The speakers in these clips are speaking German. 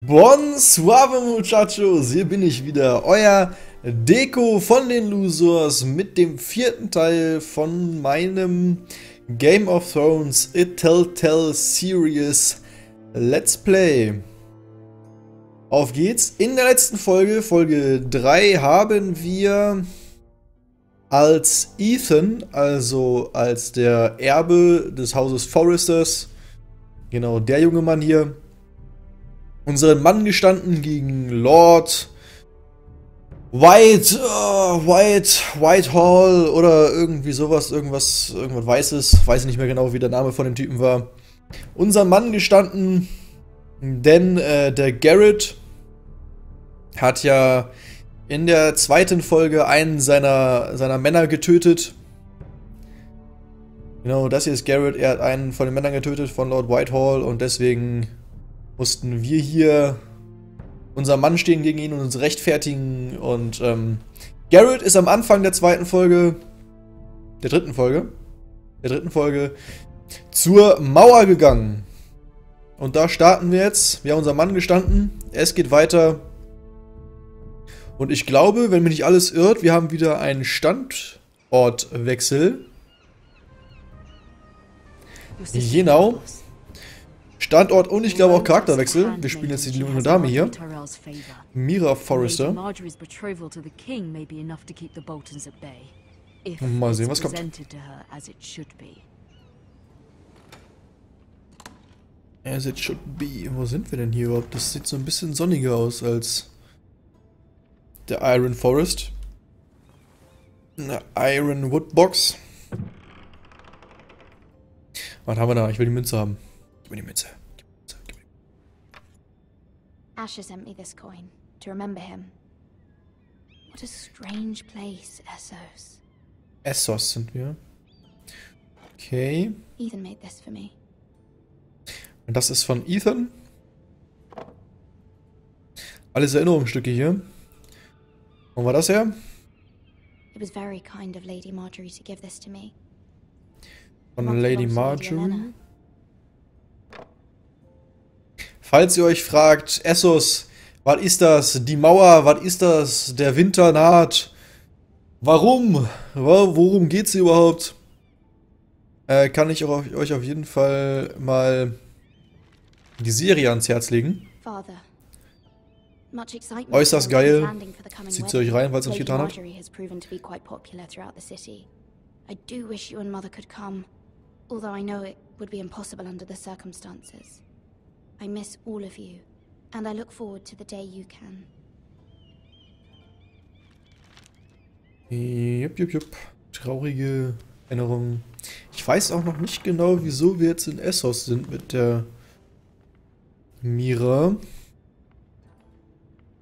Bonsoir Muchachos, hier bin ich wieder, euer Deko von den Losers mit dem vierten Teil von meinem Game of Thrones Telltale Series Let's Play. Auf geht's. In der letzten Folge, Folge 3, haben wir als Ethan, also als der Erbe des Hauses Forresters, genau der junge Mann hier, unseren Mann gestanden gegen Lord Whitehall oder irgendwie sowas, irgendwas Weißes, weiß nicht mehr genau, wie der Name von dem Typen war. Unseren Mann gestanden, denn der Garrett hat ja in der zweiten Folge einen seiner Männer getötet. Genau, das hier ist Garrett, er hat einen von den Männern getötet von Lord Whitehall und deswegen mussten wir hier unser Mann stehen gegen ihn und uns rechtfertigen. Und Garrett ist am Anfang der dritten Folge zur Mauer gegangen. Und da starten wir jetzt. Wir haben unseren Mann gestanden. Es geht weiter. Und ich glaube, wenn mich nicht alles irrt, wir haben wieder einen Standortwechsel. Genau. Standort und ich glaube auch Charakterwechsel. Wir spielen jetzt die junge Dame hier. Mira Forrester. Mal sehen, was kommt. As it should be. Wo sind wir denn hier überhaupt? Das sieht so ein bisschen sonniger aus als der Iron Forest. Eine Iron Wood Box. Was haben wir da? Ich will die Münze haben. Gib mir die Münze. Asher sent me this coin to remember him. What a strange place, Essos. Essos sind wir. Okay. Ethan made this for me. Und das ist von Ethan. Alles Erinnerungsstücke hier. Wo war das her? It was very kind of Lady Marjorie to give this to me. Von Lady Marjorie. Falls ihr euch fragt, Essos, was ist das? Die Mauer, was ist das? Der Winter naht. Warum? Worum geht's hier überhaupt? Kann ich euch auf jeden Fall mal die Serie ans Herz legen. Äußerst geil. Zieht sie euch rein, falls ihr es nicht getan habt. I do wish you and Mother could come, although I know it would be impossible under the circumstances. I miss all of you, and I look forward to the day you can. Jupp. Traurige Erinnerungen. Ich weiß auch noch nicht genau, wieso wir jetzt in Essos sind mit der Mira.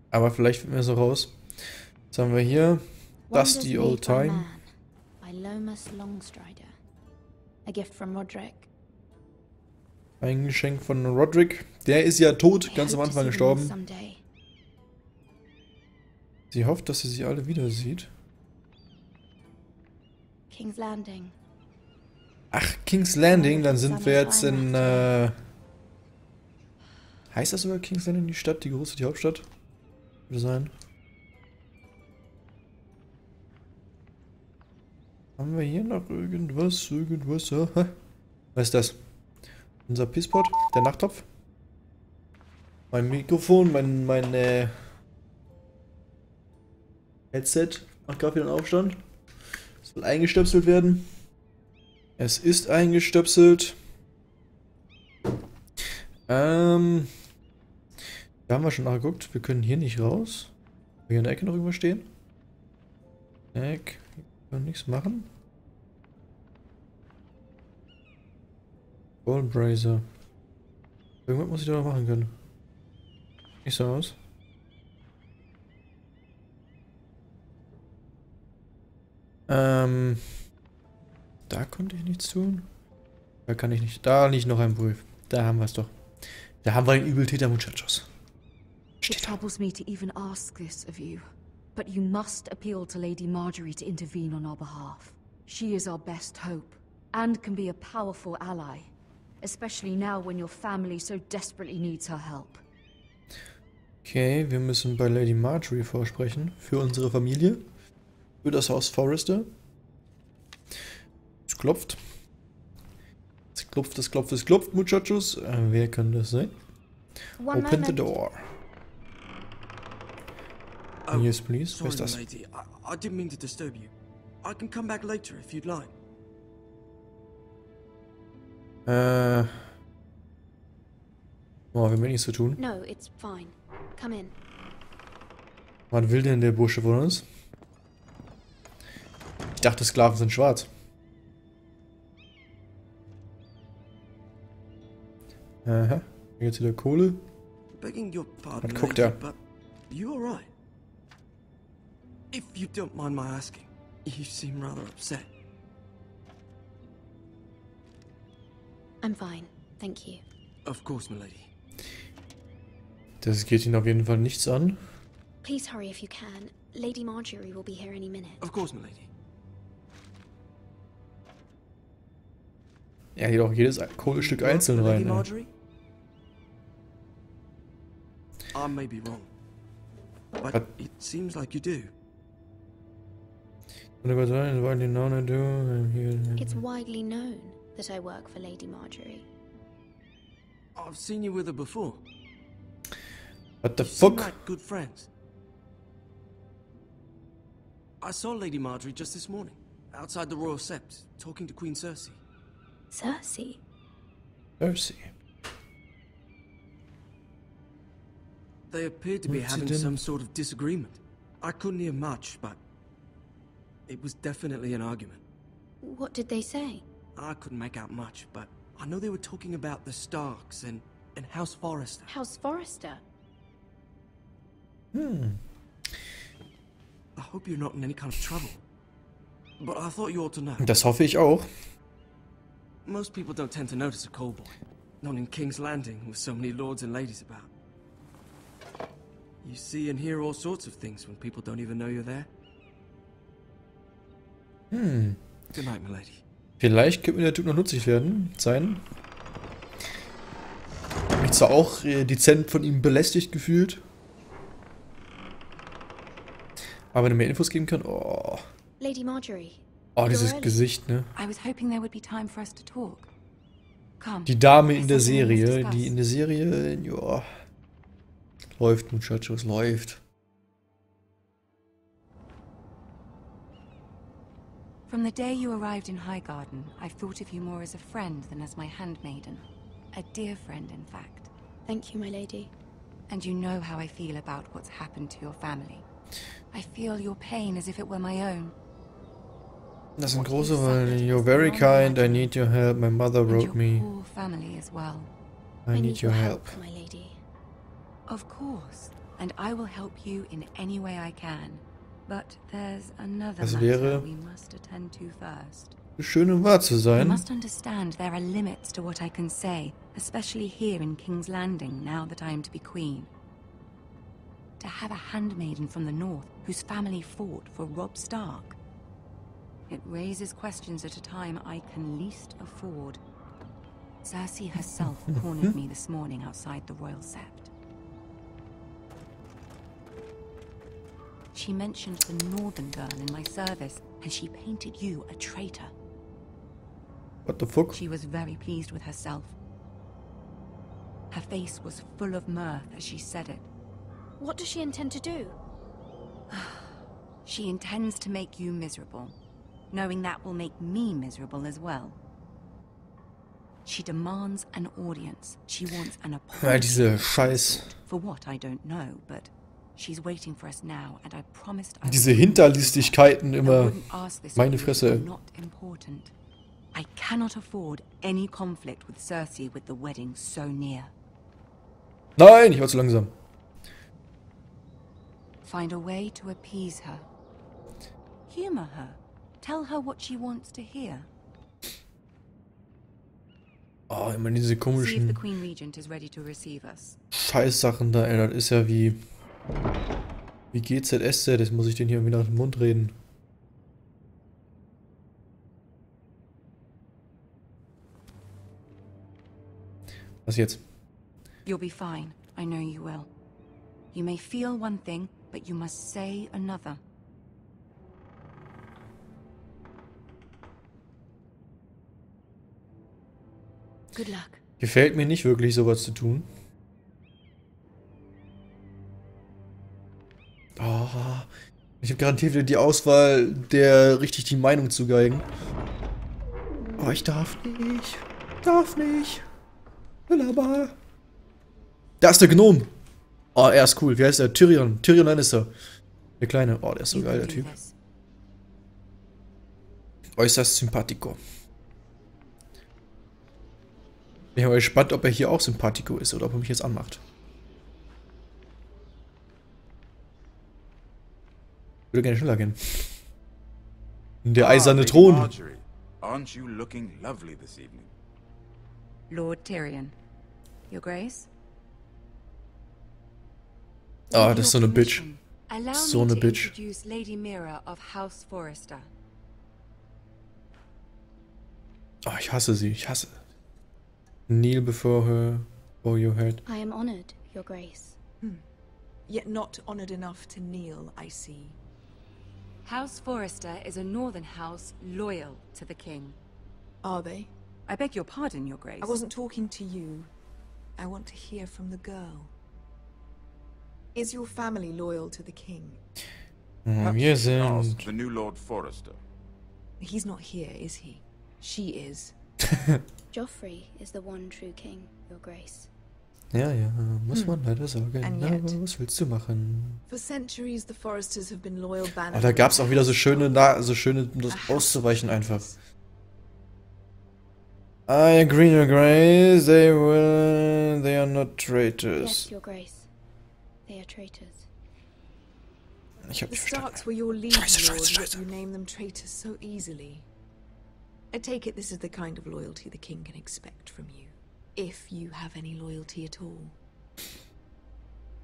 Aber vielleicht finden wir es so raus. Was haben wir hier? Dusty Old Time. A gift from Roderick. Ein Geschenk von Roderick. Der ist ja tot, ganz am Anfang gestorben. Sie hofft, dass sie sie alle wieder sieht. King's Landing. Ach, King's Landing, dann sind wir jetzt in, heißt das sogar King's Landing, die Stadt, die große, die Hauptstadt? Würde sein. Haben wir hier noch irgendwas? Was ist das? Unser Pisspot, der Nachttopf. Mein Mikrofon, mein Headset macht gerade wieder einen Aufstand. Soll eingestöpselt werden. Es ist eingestöpselt. Da haben wir schon nachgeguckt. Wir können hier nicht raus. Wir hier in der Ecke noch irgendwas stehen. Können nichts machen. Goldbrazer. Irgendwas muss ich da noch machen können. Nicht so aus. Da konnte ich nichts tun. Da kann ich nicht. Da liegt noch ein Brief. Da haben wir es doch. Da haben wir den Übeltäter, Muchachos. It troubles me to even ask this of you, but you must appeal to Lady Marjorie to intervene on our behalf. She is our best hope, and can be a powerful ally, especially now when your family so desperately needs her help. Okay, wir müssen bei Lady Marjorie vorsprechen. Für unsere Familie. Für das Haus Forrester. Es klopft. Es klopft, es klopft, es klopft, Muchachos. Wer kann das sein? One Open the moment. door. Yes, please. Wer ist Sorry, das? lady. I didn't mean to disturb you. I can come back later if you'd like. Oh, wir haben nichts zu tun. No, it's fine. Come in. Was will denn der Bursche von uns? Ich dachte, Sklaven sind schwarz. Aha. Jetzt wieder Kohle. Begging your pardon, Was guckt lady, er? but you alright? If you don't mind my asking, you seem rather upset. I'm fine. Thank you. Of course, my lady. Das geht ihn auf jeden Fall nichts an. Please hurry if you can. Lady Marjorie will be here any minute. Of course, my lady. Er geht auch jedes Kohlestück einzeln Lady rein. Ne? Marjorie? I may be wrong, but What? it seems like you do. It's widely known that I work for Lady Marjorie. I've seen you with her before. What the You seem fuck? like good friends. I saw Lady Marjorie just this morning, outside the Royal Sept, talking to Queen Cersei. Cersei? Cersei. They appeared to be What's he having done? some sort of disagreement. I couldn't hear much, but it was definitely an argument. What did they say? I couldn't make out much, but I know they were talking about the Starks and House Forrester. House Forrester? I hope you're not in any kind of trouble. But I thought you ought to know. Das hoffe ich auch. Most people don't tend to notice a callboy. Not in King's Landing with so many lords and ladies about. You see and hear all sorts of things when people don't even know you're there. Good night, my lady. Vielleicht könnte mir der Typ noch nützlich sein. Hab mich zwar auch dezent von ihm belästigt gefühlt. Aber wenn er mehr Infos geben kann. Oh, Lady Marjorie. oh dieses Gesicht, ne? I was hoping there would be time for us to talk. Come. Die Dame in der There's something we must Serie. discuss. Die in der Serie. Ja. Läuft, Muchachos, läuft. From the day you arrived in Highgarden, I've thought of you more as a friend than as my handmaiden. A dear friend, in fact. Thank you, my lady. And you know how I feel about what's happened to your family. I feel your pain as if it were my own. Das sind große Worte. You're very kind. I need your help. My mother And wrote your me. poor family as well. I need your help. my lady. Of course. And I will help you in any way I can. But there's another Das matter wäre- we must attend to first. Schön und wahr zu You sein. must understand there are limits to what I can say, especially here in King's Landing, now that I am to be queen. To have a handmaiden from the north whose family fought for Robb Stark. It raises questions at a time I can least afford. Cersei herself cornered me this morning outside the Royal Sept. She mentioned the northern girl in my service, and she painted you a traitor. What the fuck? She was very pleased with herself. Her face was full of mirth as she said it. What does she intend to do? She intends to make you miserable, knowing that will make me miserable as well. She demands an audience. She wants an Ja, apology. diese Scheiß. For what, I don't know, but she's waiting for us now, and I promised I Diese would- Hinterlistigkeiten I immer. wouldn't ask this Meine of you if it Fresse. were not important. I cannot afford any conflict with Cersei with the wedding so near. Nein, ich war zu langsam. Find a way to appease her. Humor her. Tell her what she wants to hear. Oh, immer diese See if the komischen Queen Regent is ready to receive us. Scheißsachen da, ey. Das ist ja wie GZSZ. Das muss ich den hier irgendwie nach dem Mund reden. Was jetzt? You'll be fine. I know you will. You may feel one thing, but you must say another. Good luck. Gefällt mir nicht wirklich, sowas zu tun. Oh, ich habe garantiert wieder die Auswahl, der richtig die Meinung zu geigen. Oh, ich darf nicht. Darf nicht. Will aber. Da ist der Gnome. Oh, er ist cool. Wie heißt der? Tyrion. Tyrion Lannister. Der Kleine. Oh, der ist so geil, der Typ. Äußerst sympathico. Bin aber gespannt, ob er hier auch sympathico ist oder ob er mich jetzt anmacht. Würde gerne schneller gehen. Der eiserne Thron. Marjorie, aren't you looking lovely this evening? Lord Tyrion. Your Grace? Ah, das ist so eine Bitch. Allow So me eine to Bitch. introduce Lady Mira of House Forrester. Oh, ich hasse sie. Ich hasse. Kneel before her. Bow your head. I am honored, Your Grace. Yet not honored enough to kneel, I see. House Forrester is a northern house loyal to the king. Are they? I beg your pardon, Your Grace. I wasn't talking to you. I want to hear from the girl. Is your family loyal to the king? Wir Perhaps you should sind. ask the new Lord Forrester. He's not here, is he? She is. Joffrey is the one true king, Your Grace. Ja, ja, muss man leider sagen. And Na, yet. was willst du machen? For centuries, the Forresters have been loyal band. Oh, da gab's auch wieder so schöne, um das auszuweichen einfach. I agree, Your Grace. They are not traitors. Yes, Your Grace. They are traitors. Ich hab The dich verstanden. Starks were your liege Scheiße, lords, scheiße, yet scheiße. you name them traitors so easily. I take it this is the kind of loyalty the king can expect from you. If you have any loyalty at all.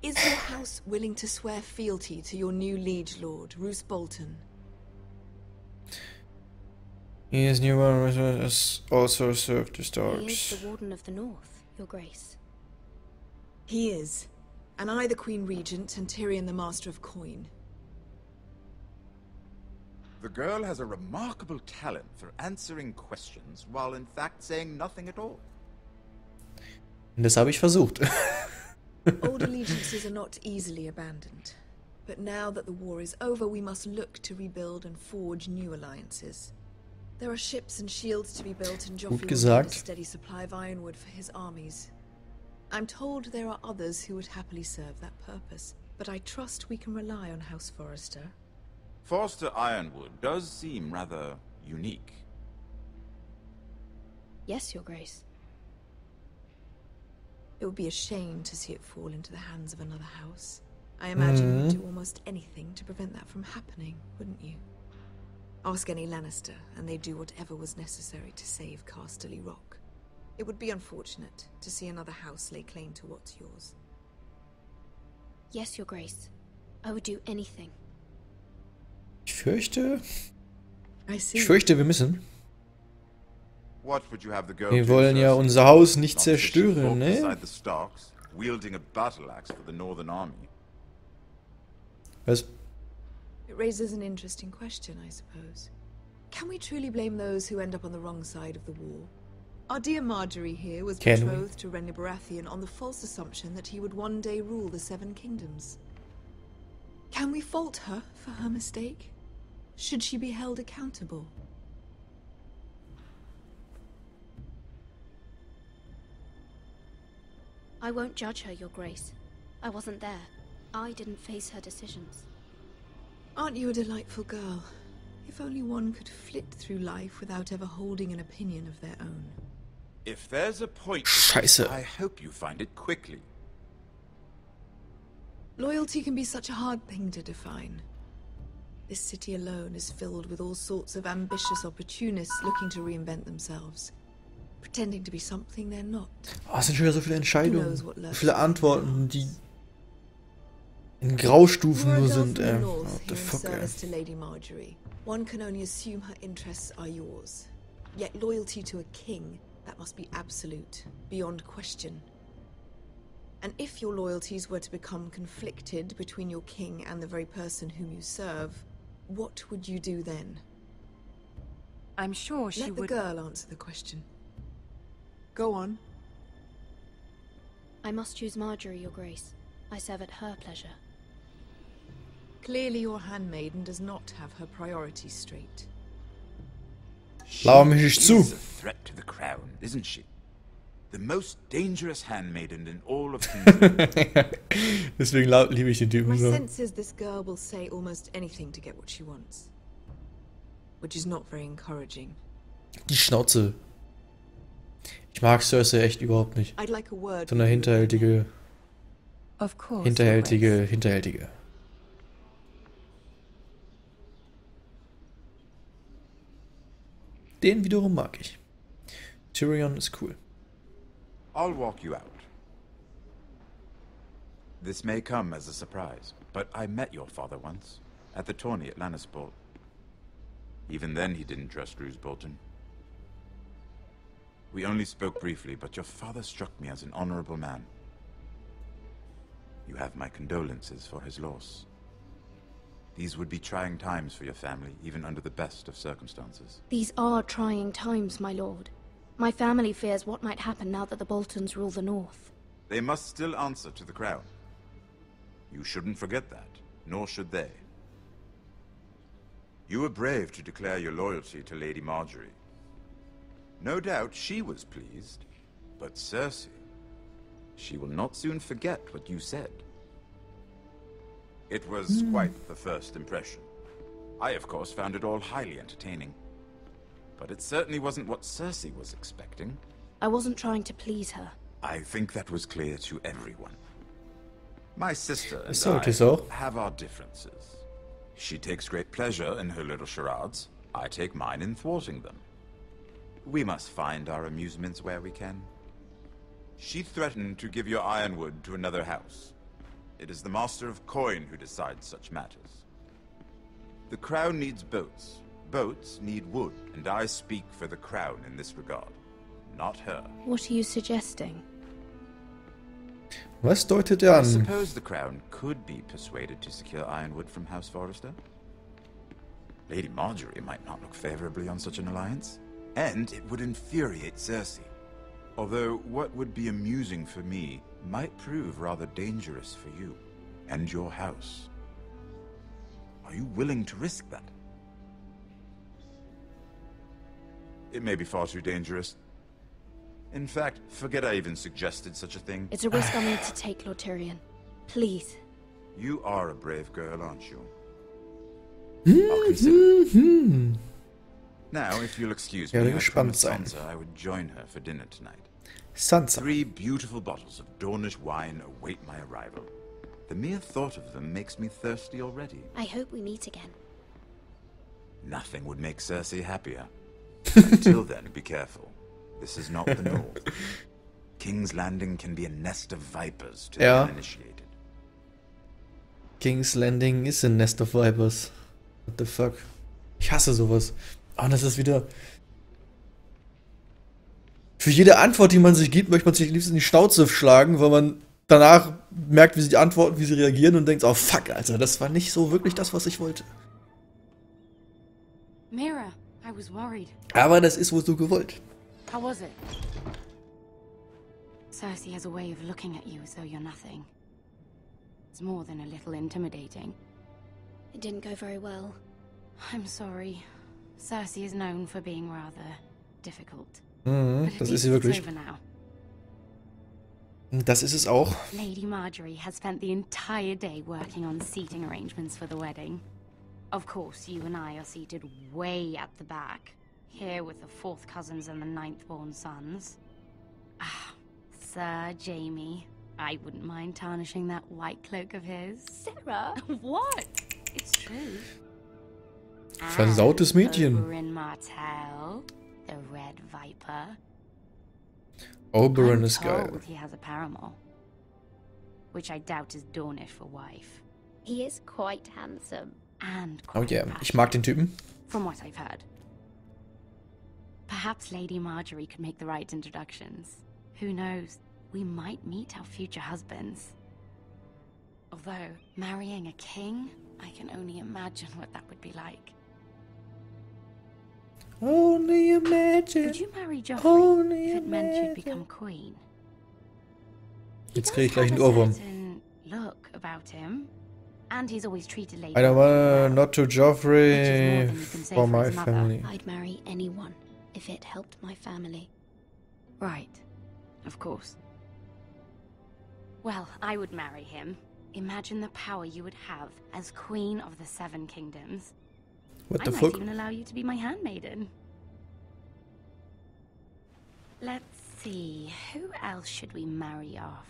Is your house willing to swear fealty to your new liege lord, Roose Bolton? His new one has also served the He is Starks. the Warden of the North, Your Grace. He is. And I the Queen Regent and Tyrion the Master of Coin. The girl has a remarkable talent for answering questions while in fact saying nothing at all. Und das habe ich versucht. Old allegiances are not easily abandoned. But now that the war is over, we must look to rebuild and forge new alliances. There are ships and shields to be built, and Joffrey will need a gesagt. steady supply of ironwood for his armies. I'm told there are others who would happily serve that purpose, but I trust we can rely on House Forrester. Forster Ironwood does seem rather unique. Yes, Your Grace. It would be a shame to see it fall into the hands of another house. I imagine you'd do almost anything to prevent that from happening, wouldn't you? Ask any Lannister, and they'd do whatever was necessary to save Casterly Rock. It would be unfortunate to see another house lay claim to what's yours. Yes, Your Grace. I would do anything. Ich fürchte, I see. wir müssen. What would you have the girl Wir do wollen ja first? unser Haus nicht Not that she zerstören, fought ne? beside the Starks, wielding a battle axe for the Northern Army. Was? It raises an interesting question, I suppose. Can we truly blame those who end up on the wrong side of the war? Our dear Marjorie here was Can we? betrothed to Renly Baratheon on the false assumption that he would one day rule the Seven Kingdoms. Can we fault her for her mistake? Should she be held accountable? I won't judge her, Your Grace. I wasn't there. I didn't face her decisions. Aren't you a delightful girl? If only one could flit through life without ever holding an opinion of their own. If there's a point, Scheiße. I hope you find it quickly. Loyalty can be such a hard thing to define. This city alone is filled with all sorts of ambitious opportunists looking to reinvent themselves. Pretending to be something they're not. Oh, es sind schon wieder so viele Entscheidungen, so viele Antworten, die in Graustufen You're a nur girl sind, from the ey. north What the here in fuck, ey. service to Lady Marjorie. One can only assume her interests are yours. Yet loyalty to a king, that must be absolute, beyond question. And if your loyalties were to become conflicted between your king and the very person whom you serve, what would you do then? I'm sure she Let would... the girl answer the question. Go on. I must choose Marjorie, Your Grace. I serve at her pleasure. Clearly your handmaiden does not have her priorities straight. Laber mich nicht zu. She is a threat to the crown, isn't she? The most dangerous handmaiden in all of King's. Deswegen liebe ich den Typen My so. sense is this girl will say almost anything to get what she wants. Which is not very encouraging. Die Schnauze. Ich mag Cersei echt überhaupt nicht. I'd like a word. So eine hinterhältige, Of course, Your Grace. hinterhältige. Den wiederum mag ich. Tyrion ist cool. I'll walk you out. This may come as a surprise, but I met your father once, at the tourney at Lannisport. Even then he didn't trust Roose Bolton. We only spoke briefly, but your father struck me as an honorable man. You have my condolences for his loss. These would be trying times for your family, even under the best of circumstances. These are trying times, my lord. My family fears what might happen now that the Boltons rule the North. They must still answer to the crown. You shouldn't forget that, nor should they. You were brave to declare your loyalty to Lady Marjorie. No doubt she was pleased, but Cersei, she will not soon forget what you said. It was quite the first impression. I, of course, found it all highly entertaining. But it certainly wasn't what Cersei was expecting. I wasn't trying to please her. I think that was clear to everyone. My sister and sollte I so. have our differences. She takes great pleasure in her little charades. I take mine in thwarting them. We must find our amusements where we can. She threatened to give your ironwood to another house. It is the Master of Coin who decides such matters. The crown needs boats. Boats need wood, and I speak for the crown in this regard, not her. What are you suggesting? Was deutet I an? suppose the crown could be persuaded to secure ironwood from House Forrester. Lady Marjorie might not look favorably on such an alliance, and it would infuriate Cersei. Although what would be amusing for me might prove rather dangerous for you and your house. Are you willing to risk that? It may be far too dangerous. In fact, forget I even suggested such a thing. It's a risk I'll need to take, Lord Tyrion. Please. You are a brave girl, aren't you? I'll consider. Now, if you'll excuse me, werde I gespannt promised sein. Sansa I would join her for dinner tonight. Sansa. 3 beautiful bottles of Dornish wine await my arrival. The mere thought of them makes me thirsty already. I hope we meet again. Nothing would make Cersei happier. Until then, be careful. This is not the North. King's Landing can be a nest of vipers to Ja. the uninitiated. King's Landing ist ein Nest of Vipers. What the fuck? Ich hasse sowas. Ah, das ist wieder... Für jede Antwort, die man sich gibt, möchte man sich am liebsten in die Schnauze schlagen, weil man danach merkt, wie sie antworten, wie sie reagieren und denkt, oh fuck, Alter, das war nicht so wirklich das, was ich wollte. Mira, I was worried. Aber das ist wohl so gewollt. How was it? Cersei has a way of looking at you as though you're nothing. It's more than a little intimidating. It didn't go very well. I'm sorry. Cersei is known for being rather difficult. Mhm, But at das least ist sie it's wirklich. over now. Das ist es auch. Lady Marjorie has spent the entire day working on seating arrangements for the wedding. Of course, you and I are seated way at the back, here with the 4th cousins and the 9th-born sons. Ah, Sir Jaime. I wouldn't mind tarnishing that white cloak of his. Sarah? What? It's true. Versautes Mädchen. Oberyn Martell, the Red Viper. Oberyn I'm ist geil. told he has a paramour, which I doubt is Dornish for wife. He is quite handsome. And Oh quite yeah, ich mag den Typen. from what I've heard. Perhaps Lady Marjorie could make the right introductions. Who knows? we might meet our future husbands. Although, marrying a king, I can only imagine what that would be like. Only imagine. Would you marry Joffrey Only if it meant you'd imagine. become queen? Jetzt He krieg ich gleich does einen have a Ohrwurm. certain look about him, and he's always treated ladies I don't well, want not to which is more Joffrey than you can say for for my his mother. family. I'd marry anyone if it helped my family. Right, of course. Well, I would marry him. Imagine the power you would have as Queen of the Seven Kingdoms. What I the might fuck? even allow you to be my handmaiden. Let's see, who else should we marry off?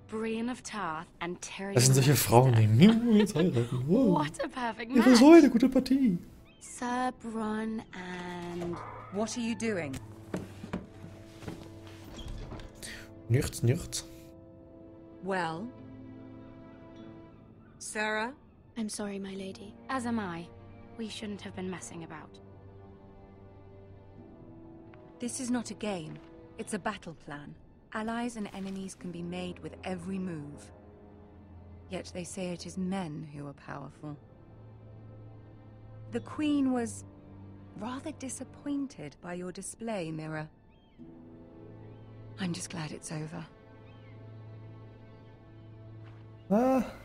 Brienne of Tarth and Tyrion Das sind solche Frauen, Lannister. die jetzt heiraten. Wow. What a perfect Ihre match! so eine gute Partie. Sir Bronn and... What are you doing? Nichts, nichts. Well? Sarah? I'm sorry, my lady. As am I. We shouldn't have been messing about. This is not a game. It's a battle plan. Allies and enemies can be made with every move. Yet they say it is men who are powerful. The Queen was rather disappointed by your display, Mirror. I'm just glad it's over.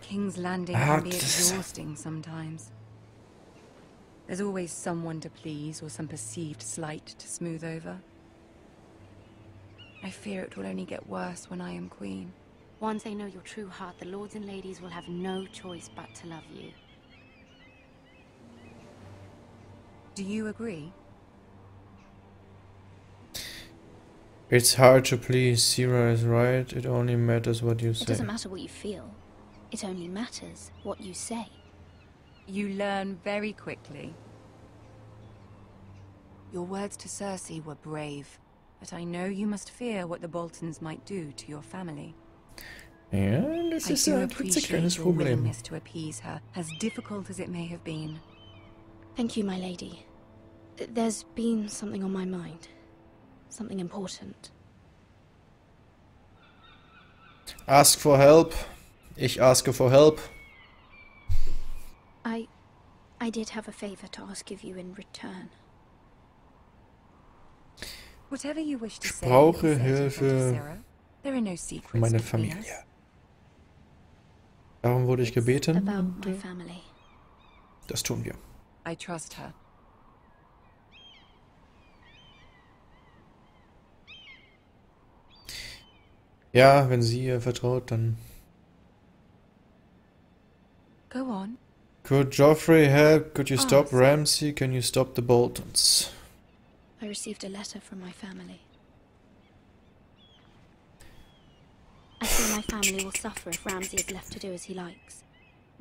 King's Landing can be exhausting sometimes. There's always someone to please or some perceived slight to smooth over. I fear it will only get worse when I am queen. Once they know your true heart, the lords and ladies will have no choice but to love you. Do you agree? It's hard to please. Sierra is right. It only matters what you It say. doesn't matter what you feel. It only matters what you say. You learn very quickly. Your words to Cersei were brave, but I know you must fear what the Boltons might do to your family. Ja, das I ist do ein appreciate klitzekleines your Problem. willingness to appease her, as difficult as it may have been. Thank you, my lady. There's been something on my mind. Something important. Ask for help. Ich ask for help. I did have a favor to ask of you in return. Whatever you wish to Ich say, brauche you can say it in front of Hilfe Sarah. There are no secrets für meine between us. Familie. Darum wurde ich gebeten. About my family. Das tun wir. I trust her. Ja, wenn sie ihr vertraut, dann... Go on. Could Joffrey help? Could you stop Ask. Ramsay? Can you stop the Boltons? I received a letter from my family. I fear my family will suffer if Ramsay is left to do as he likes.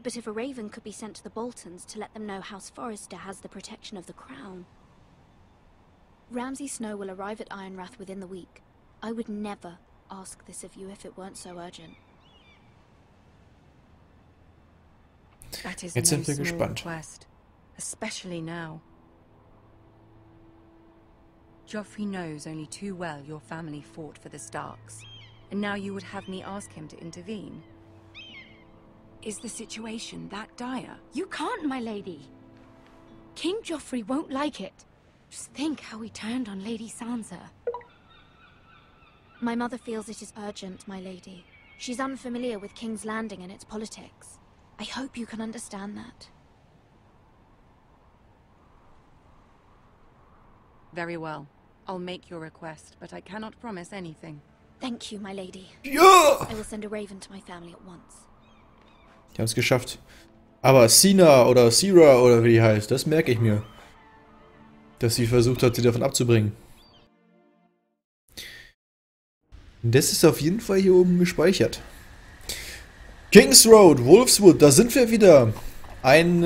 But if a raven could be sent to the Boltons to let them know House Forrester has the protection of the crown. Ramsay Snow will arrive at Ironrath within the week. I would never ask this of you if it weren't so urgent. That is Jetzt no sind wir small gespannt. request, especially now. Joffrey knows only too well your family fought for the Starks, and now you would have me ask him to intervene. Is the situation that dire? You can't, my lady. King Joffrey won't like it. Just think how he turned on Lady Sansa. My mother feels it is urgent, my lady. She's unfamiliar with King's Landing and its politics. I hope you can understand that. Very well. I'll make your request, but I cannot promise anything. Thank you, my lady. Ja! I will send a raven to my family at once. Die haben es geschafft. Aber Sina oder Sierra oder wie die heißt, das merke ich mir. Dass sie versucht hat, sie davon abzubringen. Das ist auf jeden Fall hier oben gespeichert. Kings Road, Wolfswood, da sind wir wieder. Ein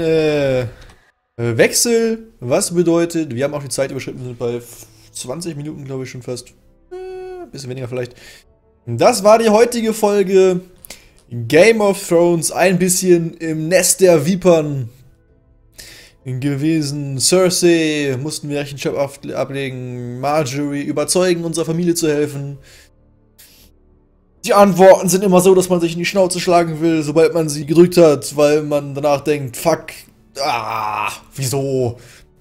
Wechsel, was bedeutet, wir haben auch die Zeit überschritten, wir sind bei 20 Minuten, glaube ich, schon fast. Bisschen weniger vielleicht. Das war die heutige Folge Game of Thrones, ein bisschen im Nest der Vipern gewesen. Cersei mussten wir Rechenschaft ablegen, Marjorie überzeugen, unserer Familie zu helfen. Die Antworten sind immer so, dass man sich in die Schnauze schlagen will, sobald man sie gedrückt hat, weil man danach denkt, fuck, wieso?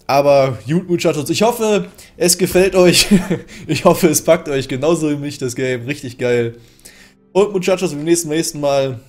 Aber gut, Muchachos, ich hoffe, es gefällt euch. Ich hoffe, es packt euch genauso wie mich, das Game. Richtig geil. Und Muchachos, beim nächsten Mal